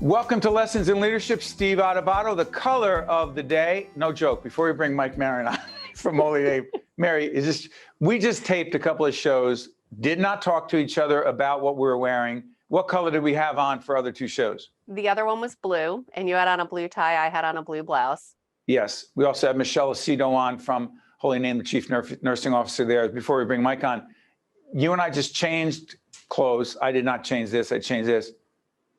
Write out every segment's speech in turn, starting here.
Welcome to Lessons in Leadership. Steve Adubato, the color of the day. No joke. Before we bring Mike Maron on from Holy Name, Mary, we just taped a couple of shows, did not talk to each other about what we were wearing. What color did we have on for other two shows? The other one was blue, and you had on a blue tie. I had on a blue blouse. Yes. We also have Michelle Aceto on from Holy Name, the Chief Nursing Officer there. Before we bring Mike on, you and I just changed clothes. I did not change this. I changed this.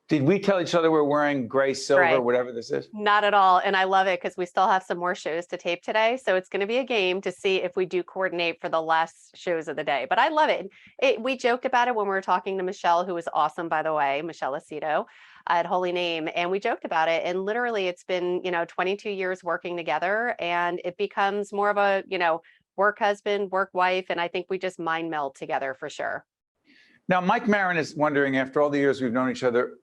Did we tell each other we're wearing gray, silver, whatever this is? Not at all. And I love it because we still have some more shows to tape today. So it's going to be a game to see if we do coordinate for the last shows of the day. But I love it. We joked about it when we were talking to Michelle, who was awesome, by the way, Michelle Aceto at Holy Name. And we joked about it. And literally it's been, 22 years working together, and it becomes more of a, work husband, work wife. And I think we just mind meld together for sure. Now, Mike Maron is wondering, after all the years we've known each other,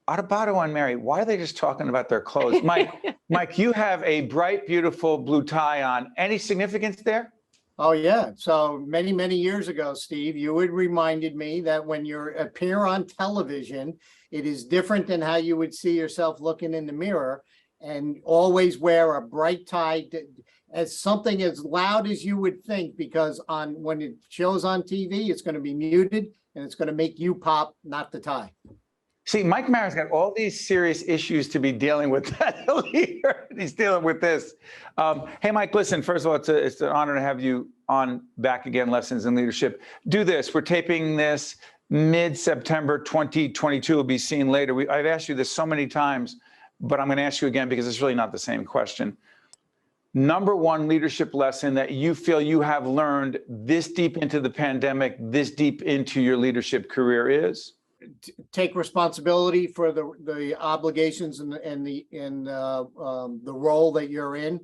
Adubato and Mary, why are they just talking about their clothes? Mike, you have a bright, beautiful blue tie on. Any significance there? Oh, yeah. So many, many years ago, Steve, you had reminded me that when you appear on television, it is different than how you would see yourself looking in the mirror, and always wear a bright tie as something as loud as you would think, because when it shows on TV, it's going to be muted and it's going to make you pop, not the tie. See, Mike Maron's got all these serious issues to be dealing with. He's dealing with this. Hey, Mike, listen, first of all, it's an honor to have you on back again, Lessons in Leadership. Do this. We're taping this mid-September 2022. Will be seen later. I've asked you this so many times, but I'm going to ask you again because it's really not the same question. Number one leadership lesson that you feel you have learned this deep into the pandemic, this deep into your leadership career is? Take responsibility for the obligations and the role that you're in.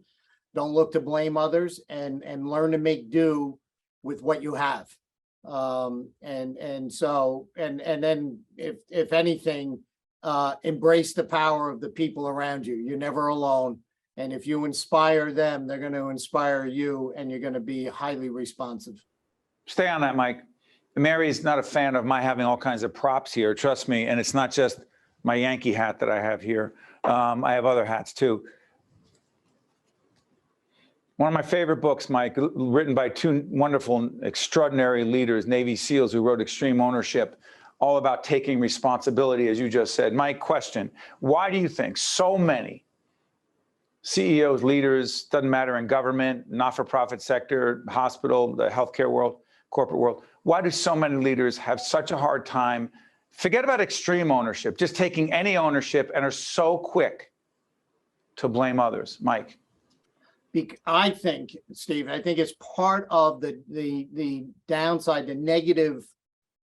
Don't look to blame others, and learn to make do with what you have. And then if anything, embrace the power of the people around you. You're never alone. And if you inspire them, they're going to inspire you, and you're going to be highly responsive. Stay on that, Mike. Mary's not a fan of my having all kinds of props here, trust me. And it's not just my Yankee hat that I have here. I have other hats too. One of my favorite books, Mike, written by two wonderful, extraordinary leaders, Navy SEALs, who wrote Extreme Ownership, all about taking responsibility, as you just said. My question, why do you think so many CEOs, leaders, doesn't matter in government, not-for-profit sector, hospital, the healthcare world, corporate world, why do so many leaders have such a hard time, forget about extreme ownership, just taking any ownership, and are so quick to blame others? Mike. I think, Steve, it's part of the downside, the negative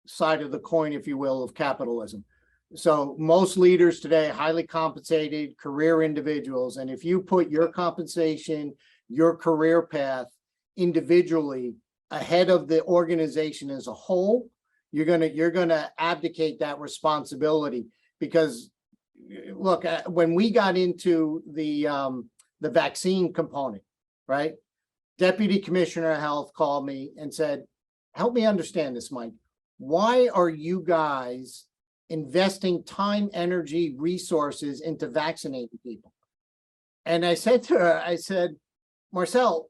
side of the coin, if you will, of capitalism. So most leaders today, highly compensated career individuals, and if you put your compensation, your career path individually ahead of the organization as a whole, you're gonna abdicate that responsibility. Because look, when we got into the vaccine component, right? Deputy Commissioner of Health called me and said, "Help me understand this, Mike. Why are you guys investing time, energy, resources into vaccinating people?" And I said to her, "Marcel,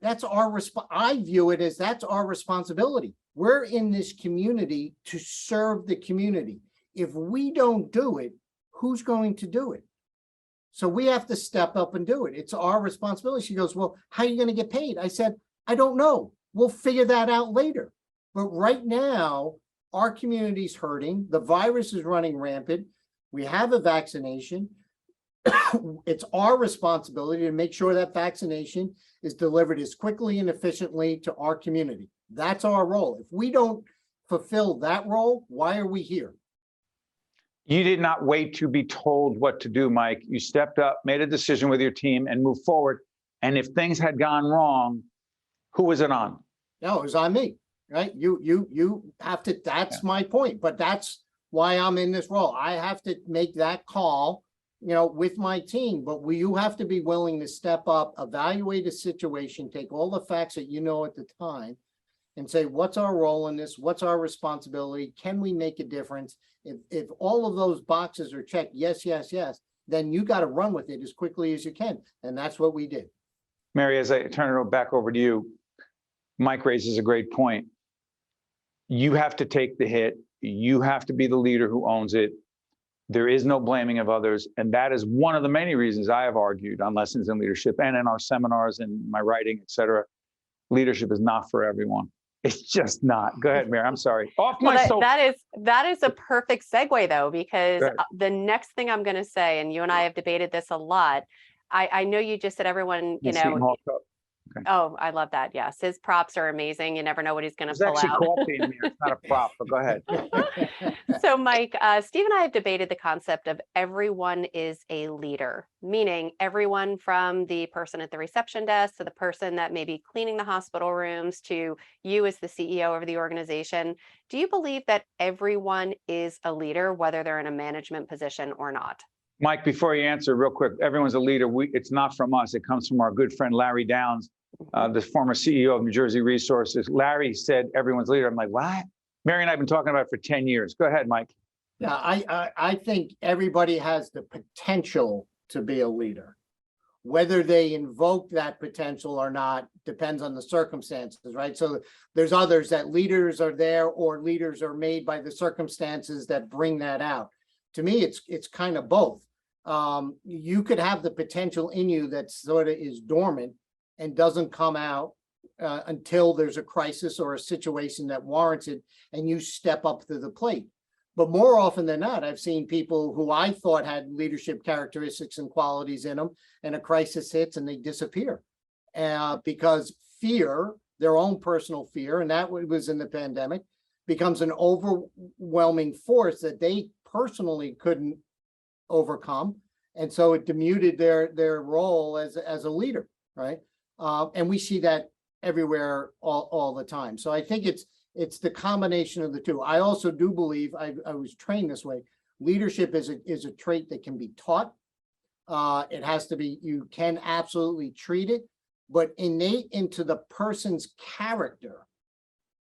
that's our I view it as that's our responsibility. We're in this community to serve the community. If we don't do it, who's going to do it? So we have to step up and do it. It's our responsibility." She goes, "Well, how are you going to get paid?" I said, "I don't know. We'll figure that out later. But right now, our community's hurting. The virus is running rampant. We have a vaccination. It's our responsibility to make sure that vaccination is delivered as quickly and efficiently to our community. That's our role. If we don't fulfill that role, why are we here?" You did not wait to be told what to do, Mike. You stepped up, made a decision with your team, and moved forward. And if things had gone wrong, who was it on? No, it was on me, right? You have to, that's my point, but that's why I'm in this role. I have to make that call, with my team, but you have to be willing to step up, evaluate a situation, take all the facts that you know at the time, and say, what's our role in this? What's our responsibility? Can we make a difference? If all of those boxes are checked, yes, yes, yes, then you got to run with it as quickly as you can. And that's what we did. Mary, as I turn it back over to you, Mike raises a great point. You have to take the hit. You have to be the leader who owns it. There is no blaming of others. And that is one of the many reasons I have argued on Lessons in Leadership and in our seminars and my writing, et cetera. Leadership is not for everyone. It's just not. Go ahead, Mary. I'm sorry. Off my soapbox. That is a perfect segue, though, because the next thing I'm going to say, and you and I have debated this a lot. I know you just said everyone, you know. Okay. Oh, I love that. Yes, his props are amazing. You never know what he's going to pull out. There's actually coffee in here. It's not a prop, but go ahead. So, Mike, Steve and I have debated the concept of everyone is a leader, meaning everyone from the person at the reception desk to the person that may be cleaning the hospital rooms to you as the CEO of the organization. Do you believe that everyone is a leader, whether they're in a management position or not? Mike, before you answer real quick, everyone's a leader. It's not from us. It comes from our good friend, Larry Downs, the former CEO of New Jersey Resources. Larry said everyone's a leader. I'm like, what? Mary and I have been talking about it for 10 years. Go ahead, Mike. Yeah, I think everybody has the potential to be a leader. Whether they invoke that potential or not depends on the circumstances, right? So there's others that leaders are there or leaders are made by the circumstances that bring that out. To me, it's kind of both. You could have the potential in you that sort of is dormant and doesn't come out until there's a crisis or a situation that warrants it, and you step up to the plate. But more often than not, I've seen people who I thought had leadership characteristics and qualities in them, and a crisis hits and they disappear because fear, their own personal fear, and that was in the pandemic, becomes an overwhelming force that they personally couldn't overcome. And so it demuted their role as a leader, right? And we see that everywhere all the time. So I think it's the combination of the two. I also do believe, I was trained this way, leadership is a trait that can be taught. It has to be, you can absolutely treat it, but innate into the person's character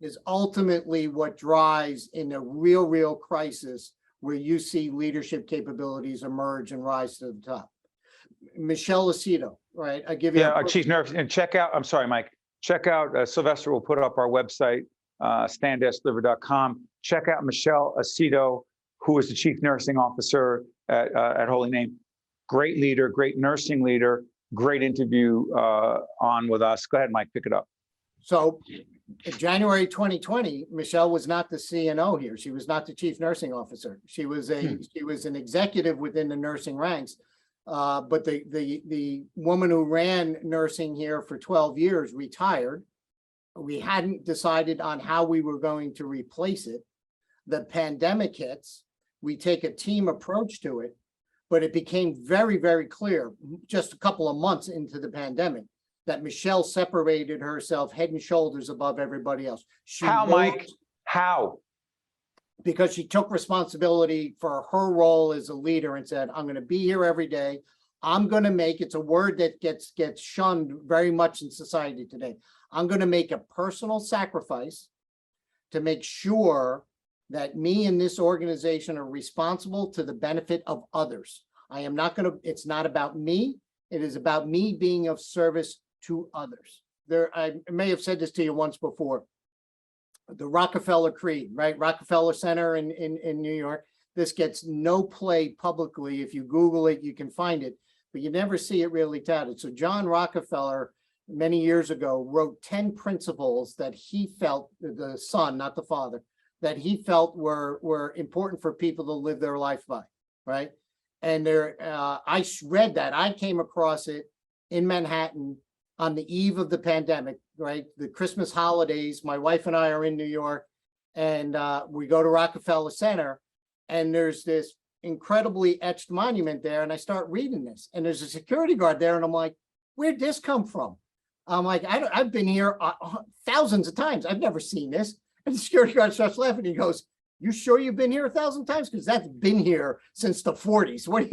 is ultimately what drives in a real crisis where you see leadership capabilities emerge and rise to the top. Michelle Aceto, right? I give you our chief nurse, and check out, I'm sorry, Mike, check out, Sylvester will put up our website, stand-deliver.com. Check out Michelle Aceto, who is the chief nursing officer at Holy Name. Great leader, great nursing leader, great interview on with us. Go ahead, Mike, pick it up. So in January 2020, Michelle was not the CNO here. She was not the chief nursing officer. She was an executive within the nursing ranks. But the woman who ran nursing here for 12 years retired. We hadn't decided on how we were going to replace it. The pandemic hits. We take a team approach to it, but it became very clear just a couple of months into the pandemic that Michelle separated herself head and shoulders above everybody else. How, Mike? How? Because she took responsibility for her role as a leader and said, I'm going to be here every day. I'm going to make, it's a word that gets shunned very much in society today. I'm going to make a personal sacrifice to make sure that me and this organization are responsible to the benefit of others. I am not going to, it's not about me. It is about me being of service to others. I may have said this to you once before. The Rockefeller Creed, right? Rockefeller Center in New York. This gets no play publicly. If you Google it, you can find it, but you never see it really touted. So John Rockefeller, many years ago, wrote 10 principles that he felt, the son, not the father, that he felt were important for people to live their life by, right? And I read that. I came across it in Manhattan on the eve of the pandemic, right? The Christmas holidays, my wife and I are in New York, and we go to Rockefeller Center, and there's this incredibly etched monument there, and I start reading this, and there's a security guard there, and I'm like, where'd this come from? I'm like, I've been here thousands of times. I've never seen this. And the security guard starts laughing. He goes, you sure you've been here 1,000 times? Because that's been here since the 40s. What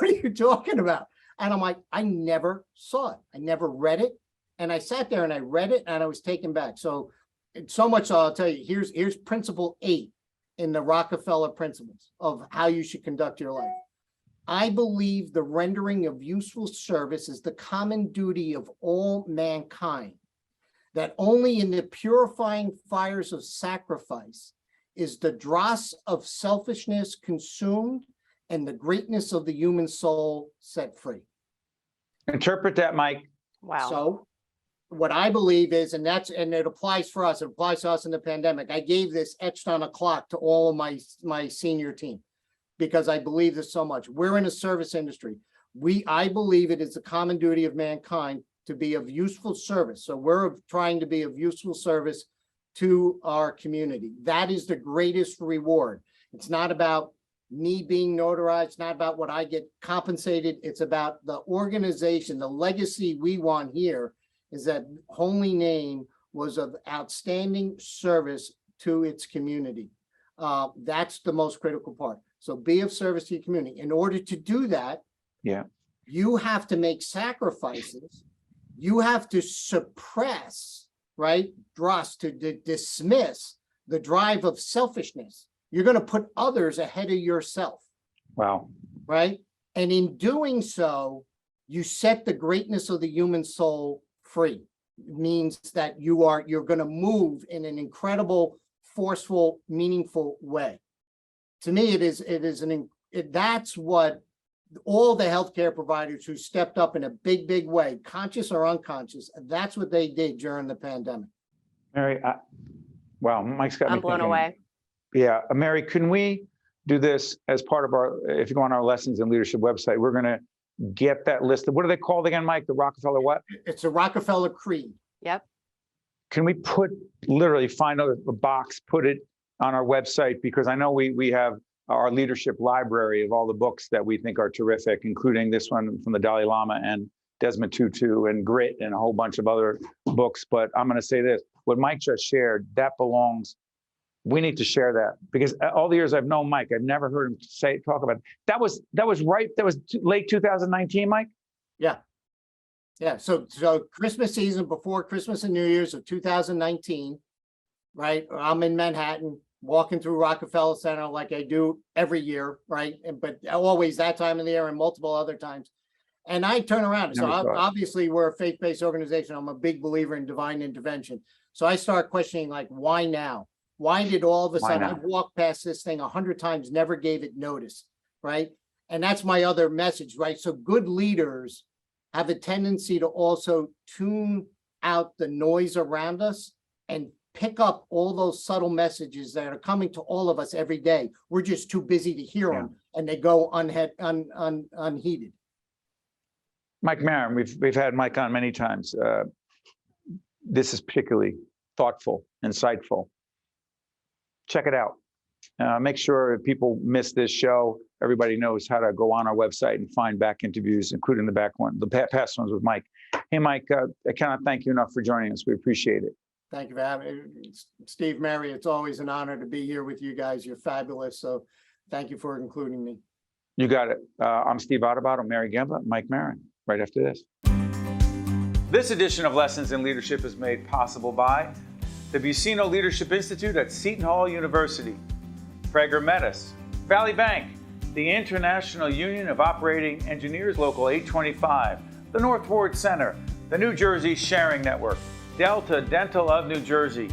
are you talking about? And I'm like, I never saw it. I never read it. And I sat there and I read it and I was taken back. So so much so I'll tell you, here's principle 8 in the Rockefeller principles of how you should conduct your life. I believe the rendering of useful service is the common duty of all mankind, that only in the purifying fires of sacrifice is the dross of selfishness consumed and the greatness of the human soul set free. Interpret that, Mike. Wow. So what I believe is, and it applies for us, it applies to us in the pandemic. I gave this etched on a clock to all of my senior team because I believe this so much. We're in a service industry. I believe it is the common duty of mankind to be of useful service. So we're trying to be of useful service to our community. That is the greatest reward. It's not about me being notarized. It's not about what I get compensated. It's about the organization. The legacy we want here is that Holy Name was of outstanding service to its community. That's the most critical part. So be of service to your community. In order to do that, you have to make sacrifices. You have to suppress, right? Dross, to dismiss the drive of selfishness. You're going to put others ahead of yourself. Wow. Right? And in doing so, you set the greatness of the human soul free. It means that you're going to move in an incredible, forceful, meaningful way. To me, that's what all the healthcare providers who stepped up in a big, big way, conscious or unconscious, that's what they did during the pandemic. Mary, wow, Mike's got me I'm blown thinking. away. Yeah, Mary, can we do this as part of if you go on our Lessons in Leadership website, we're going to get that list. What are they called again, Mike? The Rockefeller what? It's a Rockefeller Creed. Yep. Can we find a box, put it on our website? Because I know we have our leadership library of all the books that we think are terrific, including this one from the Dalai Lama and Desmond Tutu and Grit and a whole bunch of other books. But I'm going to say this, what Mike just shared, we need to share that, because all the years I've known Mike, I've never heard him talk about it. That was late 2019, Mike? Yeah. Yeah. So Christmas season, before Christmas and New Year's of 2019, right? I'm in Manhattan, walking through Rockefeller Center like I do every year, right? But always that time of the year and multiple other times. And I turn around. So obviously we're a faith-based organization. I'm a big believer in divine intervention. So I start questioning, like, why now? Why did all of a sudden I've walked past this thing 100 times, never gave it notice, right? And that's my other message, right? So good leaders have a tendency to also tune out the noise around us and pick up all those subtle messages that are coming to all of us every day. We're just too busy to hear them, and they go unheeded. Mike Maron, we've had Mike on many times. This is particularly thoughtful, insightful. Check it out. Make sure if people miss this show, everybody knows how to go on our website and find back interviews, including the past ones with Mike. Hey, Mike, I cannot thank you enough for joining us. We appreciate it. Thank you for having me. Steve, Mary, it's always an honor to be here with you guys. You're fabulous. So thank you for including me. You got it. I'm Steve Adubato and Mary Gamba, Mike Maron, right after this. This edition of Lessons in Leadership is made possible by the Buccino Leadership Institute at Seton Hall University, Prager Metis, Valley Bank, the International Union of Operating Engineers Local 825, the North Ward Center, the New Jersey Sharing Network, Delta Dental of New Jersey,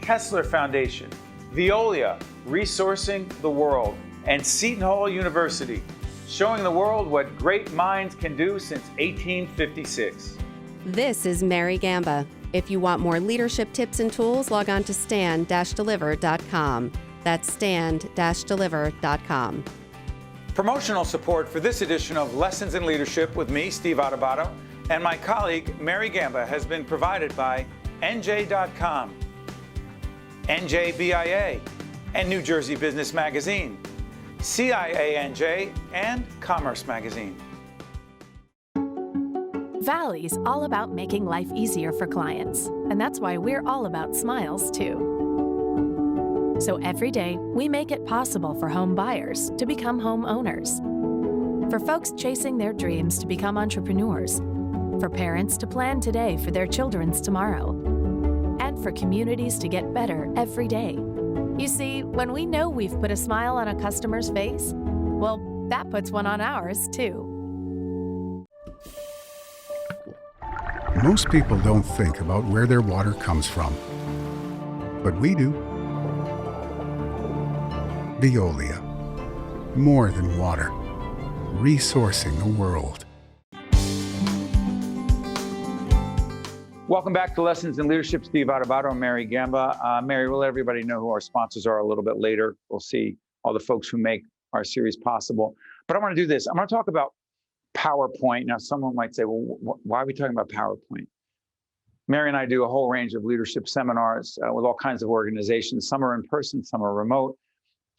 Kessler Foundation, Veolia, Resourcing the World, and Seton Hall University, showing the world what great minds can do since 1856. This is Mary Gamba. If you want more leadership tips and tools, log on to stand-deliver.com. That's stand-deliver.com. Promotional support for this edition of Lessons in Leadership with me, Steve Adubato, and my colleague, Mary Gamba, has been provided by NJ.com, NJBIA, and New Jersey Business Magazine, CIANJ, and Commerce Magazine. Valley's all about making life easier for clients, and that's why we're all about smiles, too. So every day, we make it possible for home buyers to become homeowners, for folks chasing their dreams to become entrepreneurs, for parents to plan today for their children's tomorrow, and for communities to get better every day. You see, when we know we've put a smile on a customer's face, well, that puts one on ours, too. Most people don't think about where their water comes from, but we do. Veolia. More than water. Resourcing the world. Welcome back to Lessons in Leadership. Steve Adubato and Mary Gamba. Mary, we'll let everybody know who our sponsors are a little bit later. We'll see all the folks who make our series possible. But I want to do this. I'm going to talk about PowerPoint. Now, someone might say, well, why are we talking about PowerPoint? Mary and I do a whole range of leadership seminars with all kinds of organizations. Some are in person, some are remote.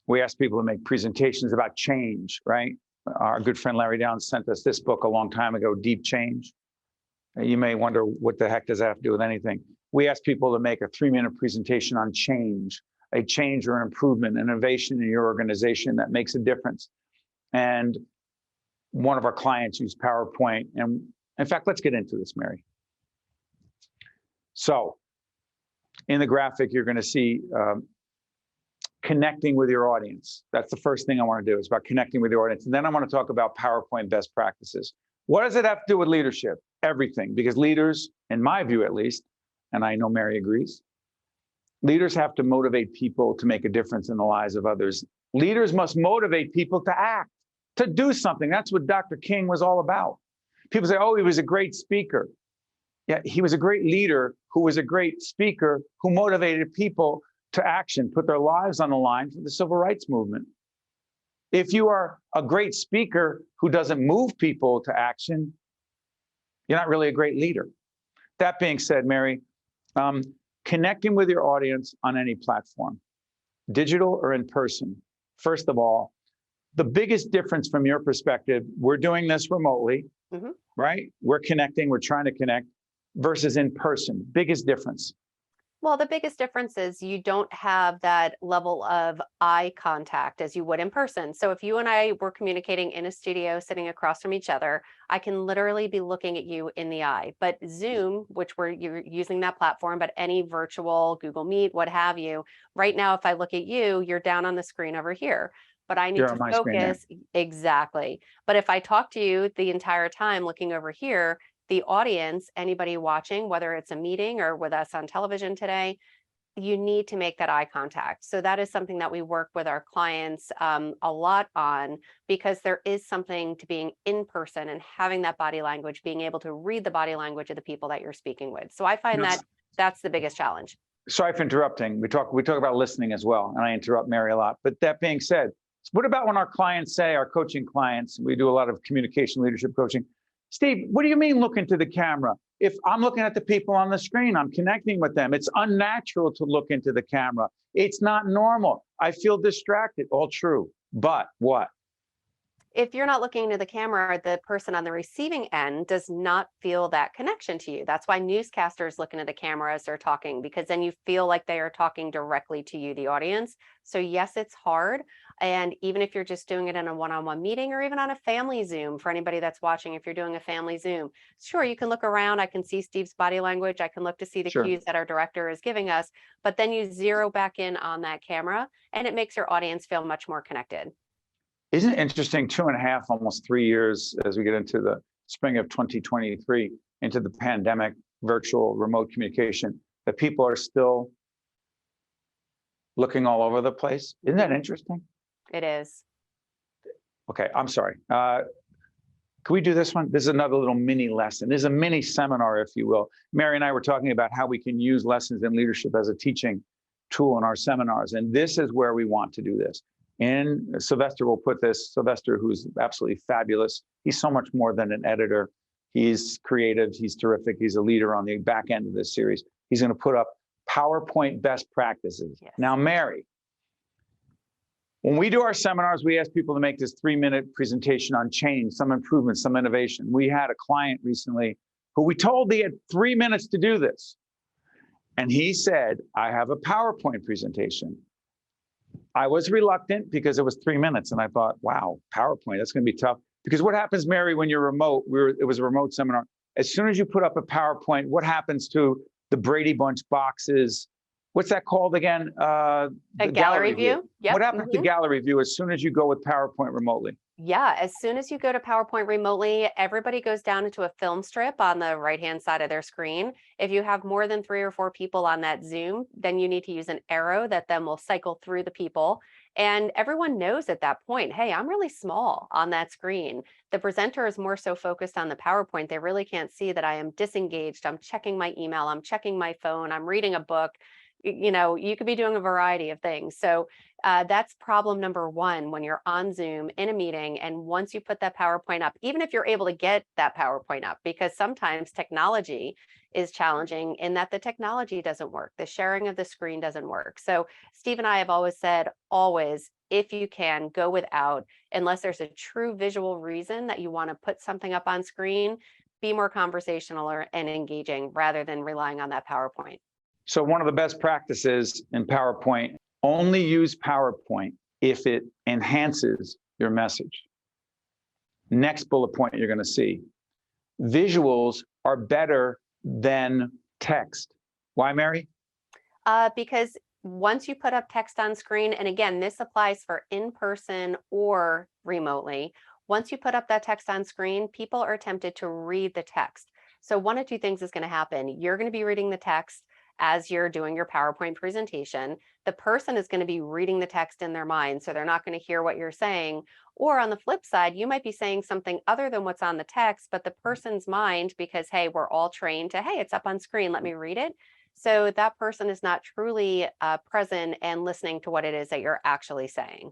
We ask people to make presentations about change, right? Our good friend Larry Downs sent us this book a long time ago, Deep Change. You may wonder, what the heck does that have to do with anything? We ask people to make a 3-minute presentation on change, a change or an improvement, innovation in your organization that makes a difference. And one of our clients used PowerPoint. And in fact, let's get into this, Mary. So in the graphic, you're going to see connecting with your audience. That's the first thing I want to do. It's about connecting with your audience. And then I want to talk about PowerPoint best practices. What does it have to do with leadership? Everything. Because leaders, in my view at least, and I know Mary agrees, leaders have to motivate people to make a difference in the lives of others. Leaders must motivate people to act, to do something. That's what Dr. King was all about. People say, oh, he was a great speaker. Yeah, he was a great leader who was a great speaker who motivated people to action, put their lives on the line for the civil rights movement. If you are a great speaker who doesn't move people to action, you're not really a great leader. That being said, Mary, connecting with your audience on any platform, digital or in person. First of all, the biggest difference from your perspective, we're doing this remotely, right? We're connecting, we're trying to connect versus in person. Biggest difference. Well, the biggest difference is you don't have that level of eye contact as you would in person. So if you and I were communicating in a studio sitting across from each other, I can literally be looking at you in the eye. But Zoom, which you're using that platform, but any virtual Google Meet, what have you, right now, if I look at you, you're down on the screen over here. But I need to focus. Exactly. But if I talk to you the entire time looking over here, the audience, anybody watching, whether it's a meeting or with us on television today, you need to make that eye contact. So that is something that we work with our clients a lot on, because there is something to being in person and having that body language, being able to read the body language of the people that you're speaking with. So I find that that's the biggest challenge. Sorry for interrupting. We talk about listening as well, and I interrupt Mary a lot. But that being said, what about when our clients say, our coaching clients, we do a lot of communication leadership coaching, Steve, what do you mean look into the camera? If I'm looking at the people on the screen, I'm connecting with them. It's unnatural to look into the camera. It's not normal. I feel distracted. All true. But what? If you're not looking into the camera, the person on the receiving end does not feel that connection to you. That's why newscasters look into the camera as they're talking, because then you feel like they are talking directly to you, the audience. So yes, it's hard. And even if you're just doing it in a one-on-one meeting or even on a family Zoom, for anybody that's watching, if you're doing a family Zoom, sure, you can look around. I can see Steve's body language. I can look to see the cues that our director is giving us, but then you zero back in on that camera and it makes your audience feel much more connected. Isn't it interesting, 2.5, almost 3 years as we get into the spring of 2023, into the pandemic, virtual, remote communication, that people are still looking all over the place? Isn't that interesting? It is. Okay, I'm sorry. Can we do this one? This is another little mini lesson. This is a mini seminar, if you will. Mary and I were talking about how we can use lessons in leadership as a teaching tool in our seminars. And this is where we want to do this. And Sylvester will put this, Sylvester, who's absolutely fabulous. He's so much more than an editor. He's creative, he's terrific. He's a leader on the back end of this series. He's going to put up PowerPoint best practices. Yes. Now, Mary, when we do our seminars, we ask people to make this 3-minute presentation on change, some improvement, some innovation. We had a client recently who we told he had 3 minutes to do this. And he said, I have a PowerPoint presentation. I was reluctant because it was 3 minutes. And I thought, wow, PowerPoint, that's going to be tough. Because what happens, Mary, when you're remote, it was a remote seminar. As soon as you put up a PowerPoint, what happens to the Brady Bunch boxes. What's that called again? A The gallery view. Yep. What happens to gallery view as soon as you go with PowerPoint remotely? Yeah, as soon as you go to PowerPoint remotely, everybody goes down into a film strip on the right-hand side of their screen. If you have more than 3 or 4 people on that Zoom, then you need to use an arrow that then will cycle through the people. And everyone knows at that point, hey, I'm really small on that screen. The presenter is more so focused on the PowerPoint. They really can't see that I am disengaged. I'm checking my email. I'm checking my phone. I'm reading a book. You know, you could be doing a variety of things. So that's problem number 1 when you're on Zoom in a meeting. And once you put that PowerPoint up, even if you're able to get that PowerPoint up, because sometimes technology is challenging in that the technology doesn't work, the sharing of the screen doesn't work. So Steve and I have always said, always, if you can, go without, unless there's a true visual reason that you want to put something up on screen, be more conversational and engaging rather than relying on that PowerPoint. So one of the best practices in PowerPoint, only use PowerPoint if it enhances your message. Next bullet point you're going to see. Visuals are better than text. Why, Mary? Because once you put up text on screen, and again, this applies for in-person or remotely, once you put up that text on screen, people are tempted to read the text. So one of 2 things is going to happen. You're going to be reading the text as you're doing your PowerPoint presentation. The person is going to be reading the text in their mind, so they're not going to hear what you're saying. Or on the flip side, you might be saying something other than what's on the text, but the person's mind, because, hey, we're all trained to, hey, it's up on screen, let me read it. So that person is not truly present and listening to what it is that you're actually saying.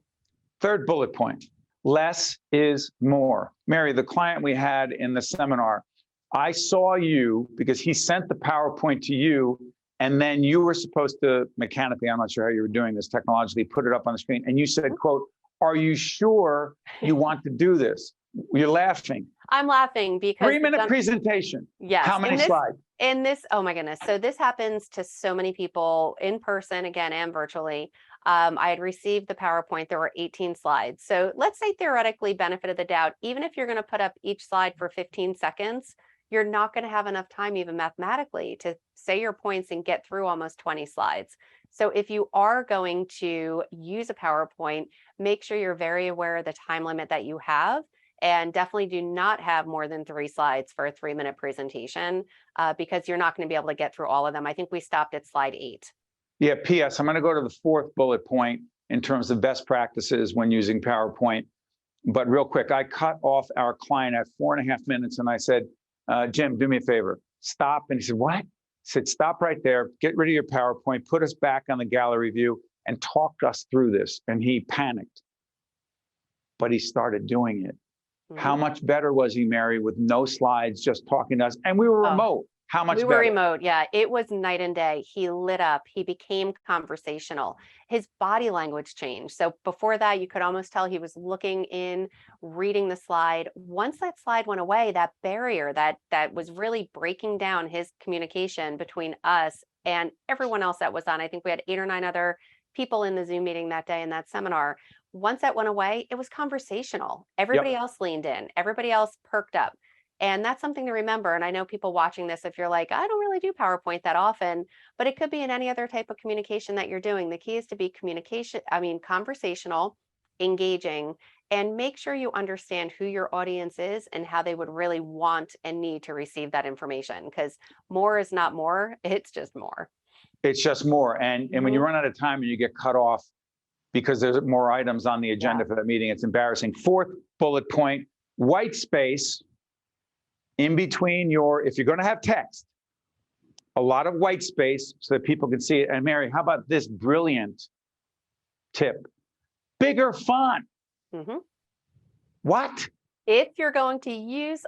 Third bullet point, less is more. Mary, the client we had in the seminar, I saw you because he sent the PowerPoint to you, and then you were supposed to mechanically, I'm not sure how you were doing this technologically, put it up on the screen. And you said, quote, "Are you sure you want to do this?" You're laughing. I'm laughing because 3-minute presentation. Yes. How many slides? In this, oh my goodness. So this happens to so many people in person, again, and virtually. I had received the PowerPoint. There were 18 slides. So let's say theoretically, benefit of the doubt, even if you're going to put up each slide for 15 seconds, you're not going to have enough time even mathematically to say your points and get through almost 20 slides. So if you are going to use a PowerPoint, make sure you're very aware of the time limit that you have, and definitely do not have more than 3 slides for a 3-minute presentation because you're not going to be able to get through all of them. I think we stopped at slide 8. Yeah, P.S. I'm going to go to the 4th bullet point in terms of best practices when using PowerPoint. But real quick, I cut off our client at 4.5 minutes and I said, Jim, do me a favor, stop. And he said, what? I said, stop right there, get rid of your PowerPoint, put us back on the gallery view and talk us through this. And he panicked, but he started doing it. Mm-hmm. How much better was he, Mary, with no slides, just talking to us? And we were remote. How much better? We were remote. Yeah, it was night and day. He lit up. He became conversational. His body language changed. So before that, you could almost tell he was looking in, reading the slide. Once that slide went away, that barrier that was really breaking down his communication between us and everyone else that was on. I think we had 8 or 9 other people in the Zoom meeting that day in that seminar. Once that went away, it was conversational. Everybody else leaned in. Everybody else perked up. And that's something to remember. And I know people watching this, if you're like, I don't really do PowerPoint that often, but it could be in any other type of communication that you're doing. The key is to be conversational, engaging, and make sure you understand who your audience is and how they would really want and need to receive that information. Because more is not more, it's just more. It's just more. And when you run out of time and you get cut off because there's more items on the agenda for that meeting, it's embarrassing. 4th bullet point, white space. In between if you're going to have text, a lot of white space so that people can see it. And Mary, how about this brilliant tip? Bigger font. Mm-hmm. What? If you're going to use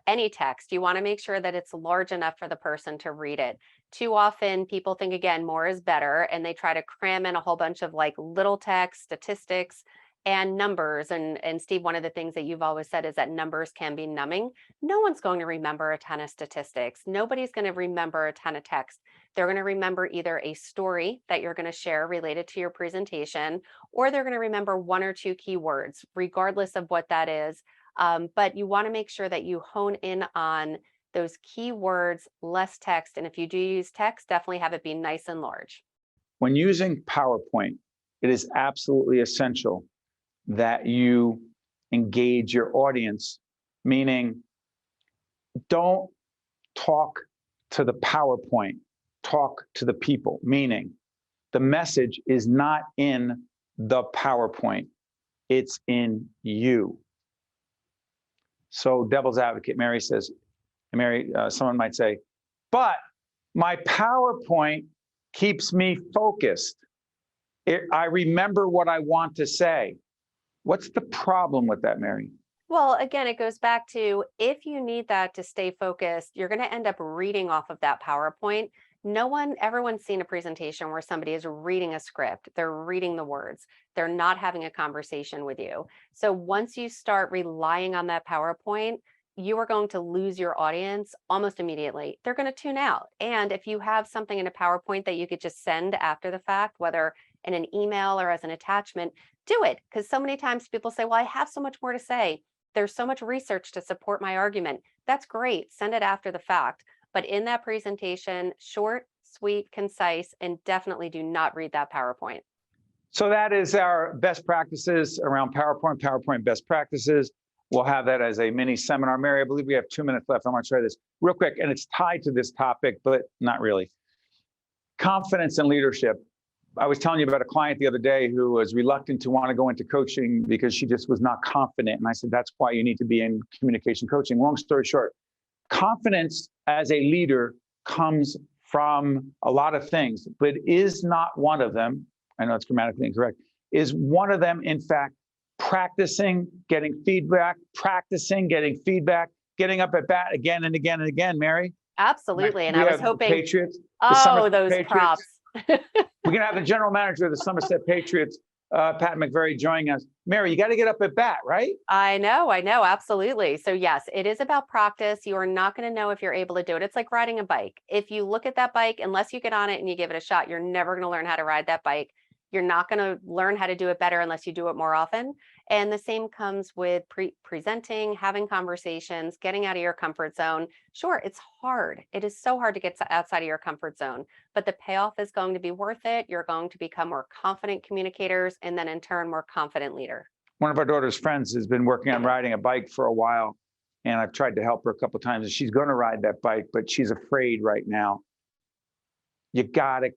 any text, you want to make sure that it's large enough for the person to read it. Too often people think, again, more is better, and they try to cram in a whole bunch of like little text, statistics, and numbers. And Steve, one of the things that you've always said is that numbers can be numbing. No one's going to remember a ton of statistics. Nobody's going to remember a ton of text. They're going to remember either a story that you're going to share related to your presentation, or they're going to remember 1 or 2 keywords, regardless of what that is. But you want to make sure that you hone in on those key words, less text. And if you do use text, definitely have it be nice and large. When using PowerPoint, it is absolutely essential that you engage your audience, meaning don't talk to the PowerPoint, talk to the people, meaning the message is not in the PowerPoint, it's in you. So devil's advocate, Mary says, someone might say, but my PowerPoint keeps me focused. I remember what I want to say. What's the problem with that, Mary? Well, again, it goes back to if you need that to stay focused, you're going to end up reading off of that PowerPoint. Everyone's seen a presentation where somebody is reading a script, they're reading the words, they're not having a conversation with you. So once you start relying on that PowerPoint, you are going to lose your audience almost immediately. They're going to tune out. And if you have something in a PowerPoint that you could just send after the fact, whether in an email or as an attachment, do it. Because so many times people say, well, I have so much more to say. There's so much research to support my argument. That's great. Send it after the fact. But in that presentation, short, sweet, concise, and definitely do not read that PowerPoint. So that is our best practices around PowerPoint best practices. We'll have that as a mini seminar. Mary, I believe we have 2 minutes left. I want to try this real quick, and it's tied to this topic, but not really. Confidence and leadership. I was telling you about a client the other day who was reluctant to want to go into coaching because she just was not confident. And I said, that's why you need to be in communication coaching. Long story short, confidence as a leader comes from a lot of things, but is not one of them, I know it's grammatically incorrect, is one of them, in fact, practicing, getting feedback, getting up at bat again and again and again, Mary? Absolutely. And I was hoping, Patriots, those Patriots. props. We're going to have the general manager of the Somerset Patriots, Pat McVeary, joining us. Mary, you got to get up at bat, right? I know, absolutely. So yes, it is about practice. You are not going to know if you're able to do it. It's like riding a bike. If you look at that bike, unless you get on it and you give it a shot, you're never going to learn how to ride that bike. You're not going to learn how to do it better unless you do it more often. And the same comes with presenting, having conversations, getting out of your comfort zone. Sure, it's hard. It is so hard to get outside of your comfort zone, but the payoff is going to be worth it. You're going to become more confident communicators and then in turn, more confident leader. One of our daughter's friends has been working on riding a bike for a while, and I've tried to help her a couple of times, and she's going to ride that bike, but she's afraid right now. You got to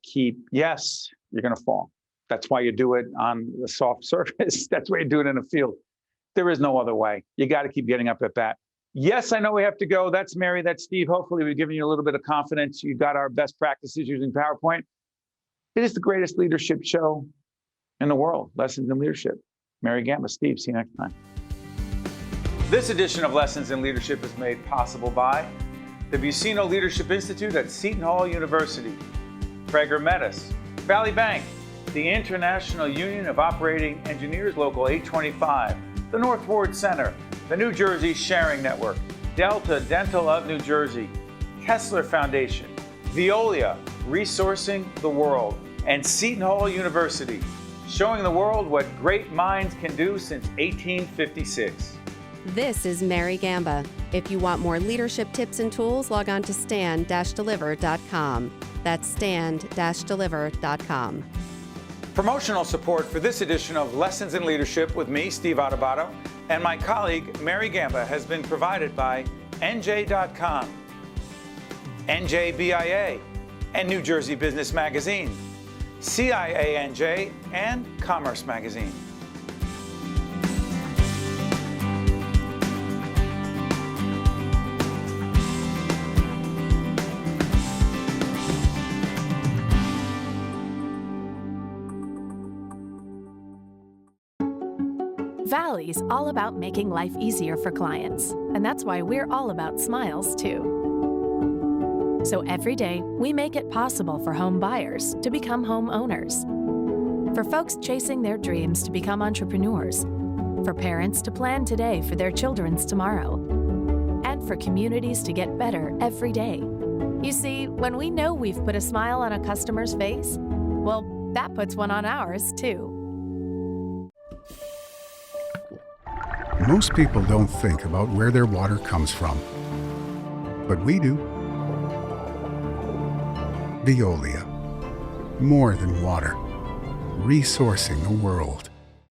yes, you're going to fall. That's why you do it on the soft surface. That's why you do it in a field. There is no other way. You got to keep getting up at bat. Yes, I know we have to go. That's Mary, that's Steve. Hopefully we've given you a little bit of confidence. You got our best practices using PowerPoint. It is the greatest leadership show in the world. Lessons in Leadership. Mary Gamba, Steve, see you next time. This edition of Lessons in Leadership is made possible by the Buccino Leadership Institute at Seton Hall University, Prager Metis, Valley Bank, the International Union of Operating Engineers, Local 825, the North Ward Center, the New Jersey Sharing Network, Delta Dental of New Jersey, Kessler Foundation, Veolia, Resourcing the World, and Seton Hall University, showing the world what great minds can do since 1856. This is Mary Gamba. If you want more leadership tips and tools, log on to stand-deliver.com. That's stand-deliver.com. Promotional support for this edition of Lessons in Leadership with me, Steve Adubato, and my colleague, Mary Gamba, has been provided by NJ.com, NJBIA, and New Jersey Business Magazine, CIANJ, and Commerce Magazine. Valley's all about making life easier for clients, and that's why we're all about smiles, too. So every day, we make it possible for home buyers to become homeowners, for folks chasing their dreams to become entrepreneurs, for parents to plan today for their children's tomorrow, and for communities to get better every day. You see, when we know we've put a smile on a customer's face, well, that puts one on ours, too. Most people don't think about where their water comes from. But we do. Veolia. More than water. Resourcing the world.